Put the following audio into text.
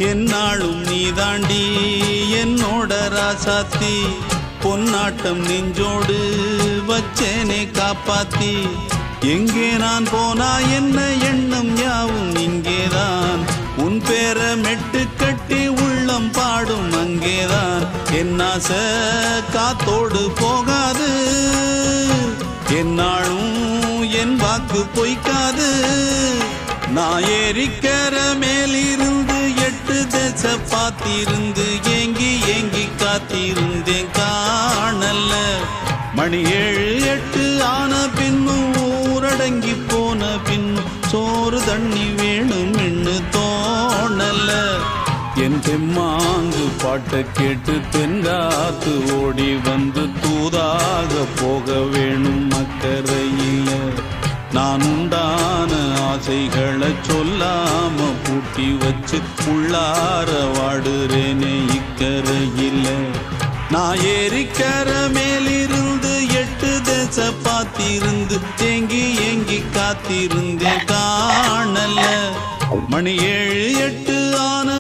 என்னாலும் நீ தாண்டி என்னோட ராசாத்தி பொன்னாட்டம் நெஞ்சோடு வச்சேனே காப்பாத்தி எங்கே நான் போனா என்ன எண்ணம் யாவும் இங்கேதான் உன் பேர மெட்டு கட்டி உள்ளம் பாடும் அங்கேதான் என் ஆசை காத்தோடு போகாது என்னாலும் என் வாக்கு பொய்க்காது நான் ஏறிக்கர மேலிருந்து 8 தேச பார்த்திருந்து ஏங்கி ஏங்கி காத்திருந்தேன் காணல மணி 7 8 ஆன பின்னும் ஊரடங்கி போன பின்னும் சோறு தண்ணி வேணும் என்று தோணல என் தெம்மாங்கு பாட்டை கேட்டு தென்காத்து ஓடி வந்து தூதாக போக வேணும் அக்கறையில நான் உண்டான ஆசைகளை சொல்லாம பூட்டி வச்சு உள்ளார வாடுறேனே இக்கரையில நான் ஏறிக்கர மேலிருந்து 8 தேச பார்த்திருந்து ஏங்கி ஏங்கி காத்திருந்தேன் காணல மணி 7 8